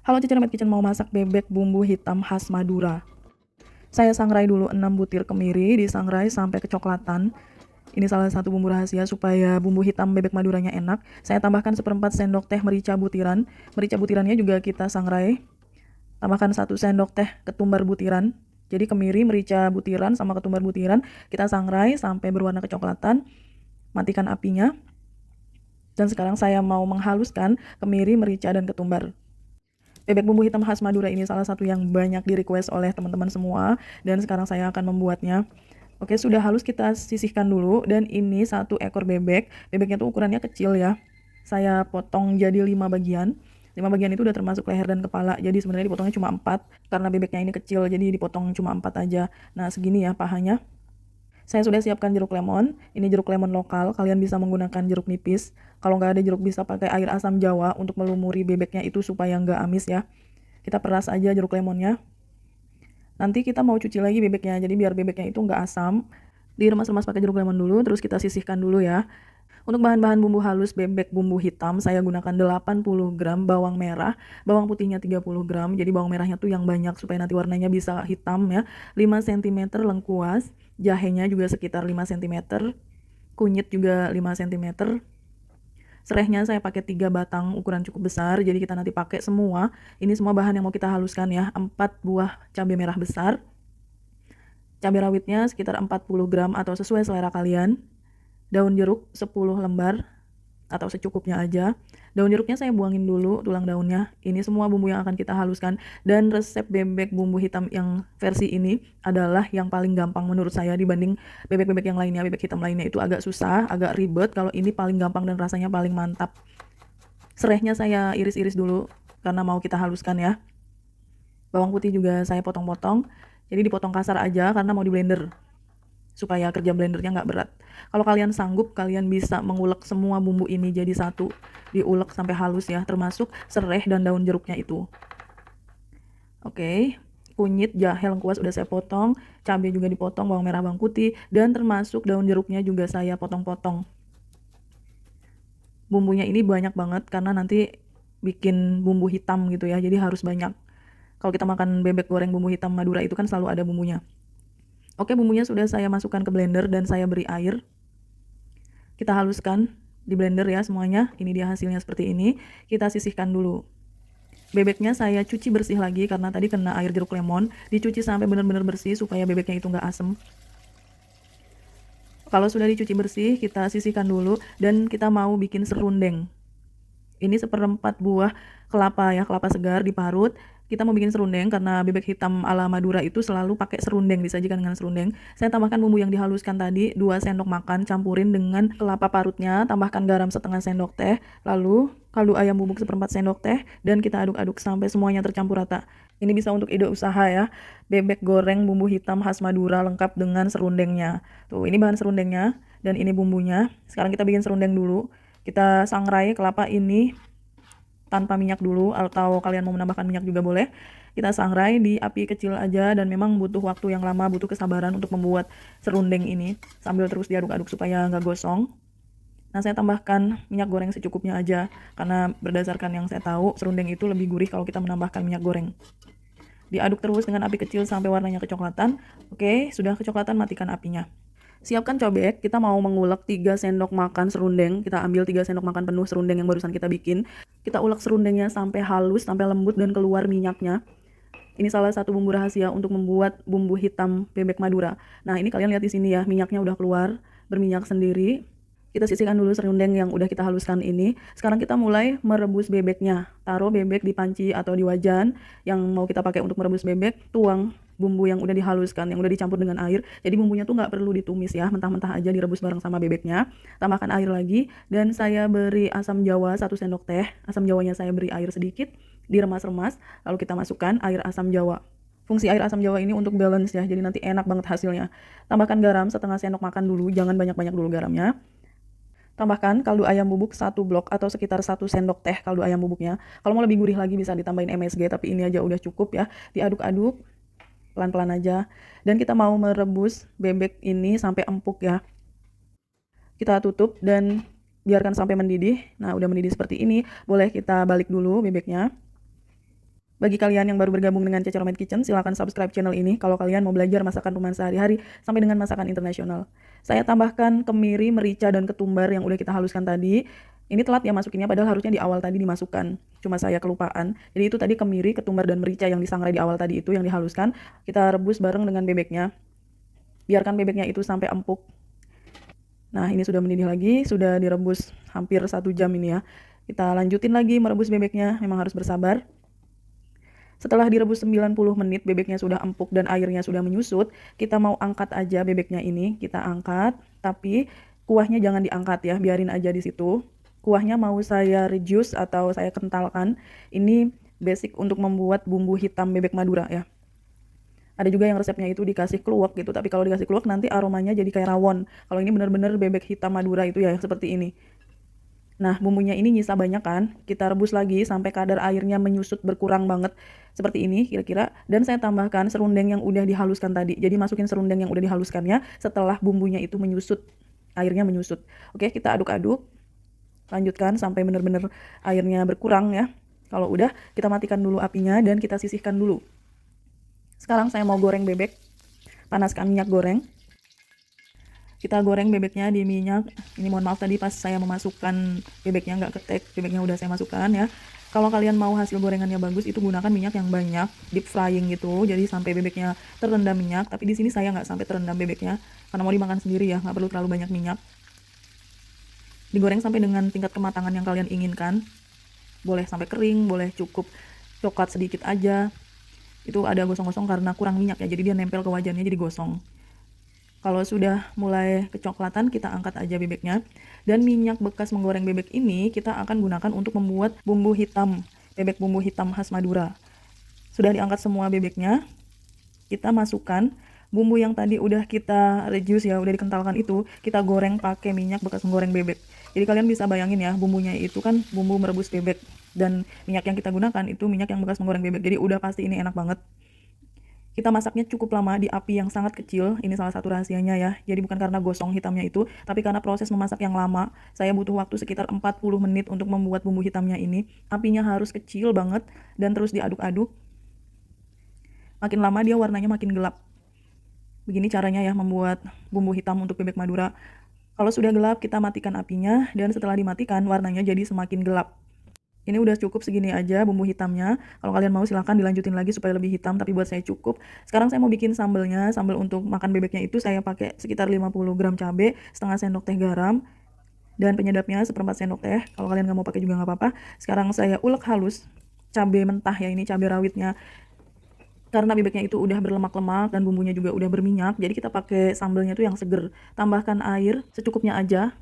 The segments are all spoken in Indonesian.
Halo Cici Remet Kitchen, mau masak bebek bumbu hitam khas Madura. Saya sangrai dulu 6 butir kemiri, disangrai sampai kecoklatan. Ini salah satu bumbu rahasia supaya bumbu hitam bebek Maduranya enak. Saya tambahkan seperempat sendok teh merica butiran. Merica butirannya juga kita sangrai. Tambahkan 1 sendok teh ketumbar butiran. Jadi kemiri, merica butiran sama ketumbar butiran kita sangrai sampai berwarna kecoklatan. Matikan apinya. Dan sekarang saya mau menghaluskan kemiri, merica, dan ketumbar. Bebek bumbu hitam khas Madura ini salah satu yang banyak di request oleh teman-teman semua, dan sekarang saya akan membuatnya. Oke, sudah halus kita sisihkan dulu, dan ini 1 ekor bebek. Bebeknya tuh ukurannya kecil ya. Saya potong jadi 5 bagian. 5 bagian itu udah termasuk leher dan kepala. Jadi sebenarnya dipotongnya cuma 4 karena bebeknya ini kecil, jadi dipotong cuma 4 aja. Nah, segini ya pahanya. Saya sudah siapkan jeruk lemon. Ini jeruk lemon lokal. Kalian bisa menggunakan jeruk nipis. Kalau nggak ada jeruk bisa pakai air asam jawa untuk melumuri bebeknya itu supaya nggak amis ya. Kita peras aja jeruk lemonnya. Nanti kita mau cuci lagi bebeknya. Jadi biar bebeknya itu nggak asam. Diremas-remas pakai jeruk lemon dulu. Terus kita sisihkan dulu ya. Untuk bahan-bahan bumbu halus bebek bumbu hitam, saya gunakan 80 gram bawang merah, bawang putihnya 30 gram, jadi bawang merahnya tuh yang banyak supaya nanti warnanya bisa hitam ya. 5 cm lengkuas, jahenya juga sekitar 5 cm, kunyit juga 5 cm. Serehnya saya pakai 3 batang ukuran cukup besar, jadi kita nanti pakai semua. Ini semua bahan yang mau kita haluskan ya. 4 buah cabai merah besar, cabai rawitnya sekitar 40 gram atau sesuai selera kalian. Daun jeruk 10 lembar atau secukupnya aja. Daun jeruknya saya buangin dulu tulang daunnya. Ini semua bumbu yang akan kita haluskan, dan resep bebek bumbu hitam yang versi ini adalah yang paling gampang menurut saya dibanding bebek-bebek yang lainnya. Bebek hitam lainnya itu agak susah, agak ribet. Kalau ini paling gampang dan rasanya paling mantap. Serehnya saya iris-iris dulu karena mau kita haluskan ya. Bawang putih juga saya potong-potong. Jadi dipotong kasar aja karena mau di blender supaya kerja blendernya nggak berat. Kalau kalian sanggup, kalian bisa mengulek semua bumbu ini jadi satu, diulek sampai halus ya, termasuk serai dan daun jeruknya itu. Oke, kunyit, jahe, lengkuas udah saya potong, cabai juga dipotong, bawang merah, bawang putih, dan termasuk daun jeruknya juga saya potong-potong. Bumbunya ini banyak banget karena nanti bikin bumbu hitam gitu ya, jadi harus banyak. Kalau kita makan bebek goreng bumbu hitam Madura itu kan selalu ada bumbunya. Oke, bumbunya sudah saya masukkan ke blender dan saya beri air. Kita haluskan di blender ya semuanya. Ini dia hasilnya seperti ini. Kita sisihkan dulu. Bebeknya saya cuci bersih lagi karena tadi kena air jeruk lemon. Dicuci sampai benar-benar bersih supaya bebeknya itu nggak asem. Kalau sudah dicuci bersih, kita sisihkan dulu dan kita mau bikin serundeng. Ini seperempat buah kelapa ya, kelapa segar diparut. Kita mau bikin serundeng karena bebek hitam ala Madura itu selalu pakai serundeng, disajikan dengan serundeng. Saya tambahkan bumbu yang dihaluskan tadi 2 sendok makan, campurin dengan kelapa parutnya, tambahkan garam setengah sendok teh, lalu kaldu ayam bubuk seperempat sendok teh, dan kita aduk-aduk sampai semuanya tercampur rata. Ini bisa untuk ide usaha ya, bebek goreng bumbu hitam khas Madura lengkap dengan serundengnya. Tuh, ini bahan serundengnya dan ini bumbunya. Sekarang kita bikin serundeng dulu. Kita sangrai kelapa ini tanpa minyak dulu, atau kalian mau menambahkan minyak juga boleh. Kita sangrai di api kecil aja, dan memang butuh waktu yang lama, butuh kesabaran untuk membuat serundeng ini sambil terus diaduk-aduk supaya nggak gosong. Nah, saya tambahkan minyak goreng secukupnya aja karena berdasarkan yang saya tahu serundeng itu lebih gurih kalau kita menambahkan minyak goreng. Diaduk terus dengan api kecil sampai warnanya kecoklatan. Oke, sudah kecoklatan, matikan apinya. Siapkan cobek, kita mau mengulek 3 sendok makan serundeng. Kita ambil 3 sendok makan penuh serundeng yang barusan kita bikin. Kita ulek serundengnya sampai halus, sampai lembut dan keluar minyaknya. Ini salah satu bumbu rahasia untuk membuat bumbu hitam bebek Madura. Nah, ini kalian lihat di sini ya, minyaknya udah keluar, berminyak sendiri. Kita sisihkan dulu serundeng yang udah kita haluskan ini. Sekarang kita mulai merebus bebeknya. Taruh bebek di panci atau di wajan yang mau kita pakai untuk merebus bebek. Tuang bumbu yang udah dihaluskan, yang udah dicampur dengan air. Jadi bumbunya tuh nggak perlu ditumis ya, mentah-mentah aja direbus bareng sama bebeknya. Tambahkan air lagi, dan saya beri asam jawa 1 sendok teh. Asam jawanya saya beri air sedikit, diremas-remas, lalu kita masukkan air asam jawa. Fungsi air asam jawa ini untuk balance ya, jadi nanti enak banget hasilnya. Tambahkan garam setengah sendok makan dulu, jangan banyak-banyak dulu garamnya. Tambahkan kaldu ayam bubuk 1 blok atau sekitar 1 sendok teh kaldu ayam bubuknya. Kalau mau lebih gurih lagi bisa ditambahin MSG, tapi ini aja udah cukup ya. Diaduk-aduk pelan-pelan aja. Dan kita mau merebus bebek ini sampai empuk ya. Kita tutup dan biarkan sampai mendidih. Nah, udah mendidih seperti ini. Boleh kita balik dulu bebeknya. Bagi kalian yang baru bergabung dengan Cece Romet Kitchen, silakan subscribe channel ini kalau kalian mau belajar masakan rumahan sehari-hari sampai dengan masakan internasional. Saya tambahkan kemiri, merica, dan ketumbar yang udah kita haluskan tadi. Ini telat ya masukinnya, padahal harusnya di awal tadi dimasukkan. Cuma saya kelupaan. Jadi itu tadi kemiri, ketumbar, dan merica yang disangrai di awal tadi itu yang dihaluskan. Kita rebus bareng dengan bebeknya. Biarkan bebeknya itu sampai empuk. Nah, ini sudah mendidih lagi, sudah direbus hampir 1 jam ini ya. Kita lanjutin lagi merebus bebeknya, memang harus bersabar. Setelah direbus 90 menit, bebeknya sudah empuk dan airnya sudah menyusut, kita mau angkat aja bebeknya ini, kita angkat, tapi kuahnya jangan diangkat ya, biarin aja di situ. Kuahnya mau saya reduce atau saya kentalkan. Ini basic untuk membuat bumbu hitam bebek Madura ya. Ada juga yang resepnya itu dikasih keluak gitu, tapi kalau dikasih keluak nanti aromanya jadi kayak rawon. Kalau ini bener-bener bebek hitam Madura itu ya, seperti ini. Nah, bumbunya ini nyisa banyak kan, kita rebus lagi sampai kadar airnya menyusut berkurang banget. Seperti ini kira-kira, dan saya tambahkan serundeng yang udah dihaluskan tadi. Jadi masukin serundeng yang udah dihaluskannya setelah bumbunya itu menyusut, airnya menyusut. Oke, kita aduk-aduk, lanjutkan sampai bener-bener airnya berkurang ya. Kalau udah, kita matikan dulu apinya dan kita sisihkan dulu. Sekarang saya mau goreng bebek, panaskan minyak goreng. Kita goreng bebeknya di minyak. Ini mohon maaf tadi pas saya memasukkan bebeknya nggak ketek, bebeknya udah saya masukkan ya. Kalau kalian mau hasil gorengannya bagus, itu gunakan minyak yang banyak, deep frying gitu, jadi sampai bebeknya terendam minyak. Tapi di sini saya nggak sampai terendam bebeknya, karena mau dimakan sendiri ya, nggak perlu terlalu banyak minyak. Digoreng sampai dengan tingkat kematangan yang kalian inginkan. Boleh sampai kering, boleh cukup coklat sedikit aja. Itu ada gosong-gosong karena kurang minyak ya, jadi dia nempel ke wajannya jadi gosong. Kalau sudah mulai kecoklatan, kita angkat aja bebeknya. Dan minyak bekas menggoreng bebek ini kita akan gunakan untuk membuat bumbu hitam, bebek bumbu hitam khas Madura. Sudah diangkat semua bebeknya, kita masukkan bumbu yang tadi udah kita reduce ya, udah dikentalkan itu, kita goreng pakai minyak bekas menggoreng bebek. Jadi kalian bisa bayangin ya, bumbunya itu kan bumbu merebus bebek, dan minyak yang kita gunakan itu minyak yang bekas menggoreng bebek. Jadi udah pasti ini enak banget. Kita masaknya cukup lama di api yang sangat kecil, ini salah satu rahasianya ya. Jadi bukan karena gosong hitamnya itu, tapi karena proses memasak yang lama. Saya butuh waktu sekitar 40 menit untuk membuat bumbu hitamnya ini. Apinya harus kecil banget dan terus diaduk-aduk. Makin lama dia warnanya makin gelap. Begini caranya ya membuat bumbu hitam untuk bebek Madura. Kalau sudah gelap, kita matikan apinya, dan setelah dimatikan warnanya jadi semakin gelap. Ini udah cukup segini aja bumbu hitamnya. Kalau kalian mau silahkan dilanjutin lagi supaya lebih hitam, tapi buat saya cukup. Sekarang saya mau bikin sambelnya. Sambel untuk makan bebeknya itu saya pakai sekitar 50 gram cabai, setengah sendok teh garam, dan penyedapnya seperempat sendok teh. Kalau kalian nggak mau pakai juga nggak apa-apa. Sekarang saya ulek halus cabai mentah ya, ini cabai rawitnya. Karena bebeknya itu udah berlemak-lemak dan bumbunya juga udah berminyak, jadi kita pakai sambelnya tuh yang seger. Tambahkan air secukupnya aja.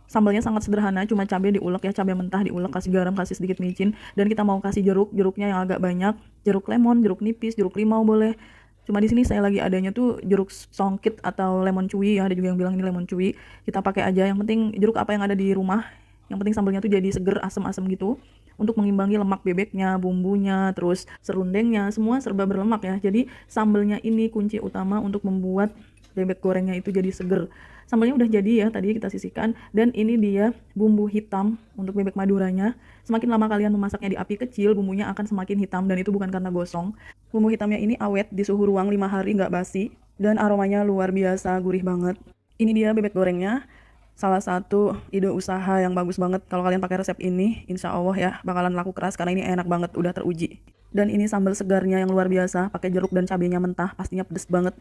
Sambalnya sangat sederhana, cuma cabai diulek ya, cabai mentah diulek, kasih garam, kasih sedikit micin, dan kita mau kasih jeruknya yang agak banyak, jeruk lemon, jeruk nipis, jeruk limau boleh. Cuma di sini saya lagi adanya tuh jeruk songkit atau lemon cuy ya, ada juga yang bilang ini lemon cuy. Kita pakai aja, yang penting jeruk apa yang ada di rumah. Yang penting sambalnya tuh jadi seger, asem-asem gitu. Untuk mengimbangi lemak bebeknya, bumbunya, terus serundengnya, semua serba berlemak ya. Jadi sambalnya ini kunci utama untuk membuat bebek gorengnya itu jadi seger. Sambalnya udah jadi ya, tadi kita sisihkan, dan ini dia bumbu hitam untuk bebek Maduranya. Semakin lama kalian memasaknya di api kecil, bumbunya akan semakin hitam, dan itu bukan karena gosong. Bumbu hitamnya ini awet di suhu ruang 5 hari nggak basi, dan aromanya luar biasa gurih banget. Ini dia bebek gorengnya. Salah satu ide usaha yang bagus banget. Kalau kalian pakai resep ini, insya Allah ya bakalan laku keras karena ini enak banget, udah teruji. Dan ini sambal segarnya yang luar biasa, pakai jeruk dan cabenya mentah, pastinya pedes banget.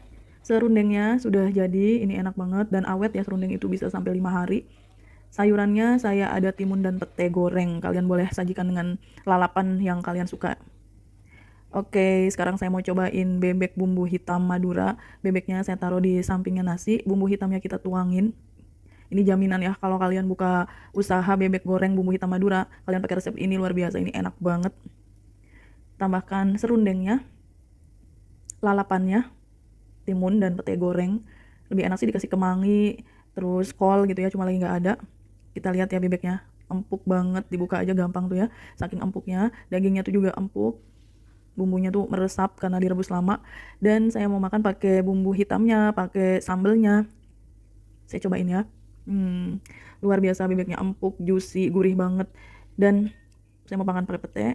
Serundengnya sudah jadi, ini enak banget dan awet ya, serundeng itu bisa sampai 5 hari. Sayurannya saya ada timun dan pete goreng. Kalian boleh sajikan dengan lalapan yang kalian suka. Oke, sekarang saya mau cobain bebek bumbu hitam Madura. Bebeknya saya taruh di sampingnya nasi, bumbu hitamnya kita tuangin. Ini jaminan ya, kalau kalian buka usaha bebek goreng bumbu hitam Madura, kalian pakai resep ini luar biasa, ini enak banget. Tambahkan serundengnya, lalapannya, timun dan pete goreng. Lebih enak sih dikasih kemangi, terus kol gitu ya, cuma lagi nggak ada. Kita lihat ya bebeknya, empuk banget, dibuka aja gampang tuh ya, saking empuknya. Dagingnya tuh juga empuk, bumbunya tuh meresap karena direbus lama. Dan saya mau makan pakai bumbu hitamnya, pakai sambelnya. Saya cobain ya. Luar biasa, bebeknya empuk, juicy, gurih banget. Dan saya mau makan pakai pete.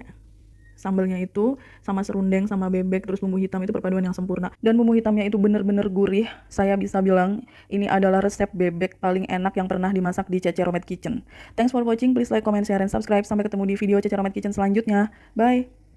Sambalnya itu sama serundeng, sama bebek, terus bumbu hitam itu perpaduan yang sempurna. Dan bumbu hitamnya itu bener-bener gurih. Saya bisa bilang ini adalah resep bebek paling enak yang pernah dimasak di Cece Romet Kitchen. Thanks for watching, please like, comment, share, and subscribe. Sampai ketemu di video Cece Romet Kitchen selanjutnya. Bye!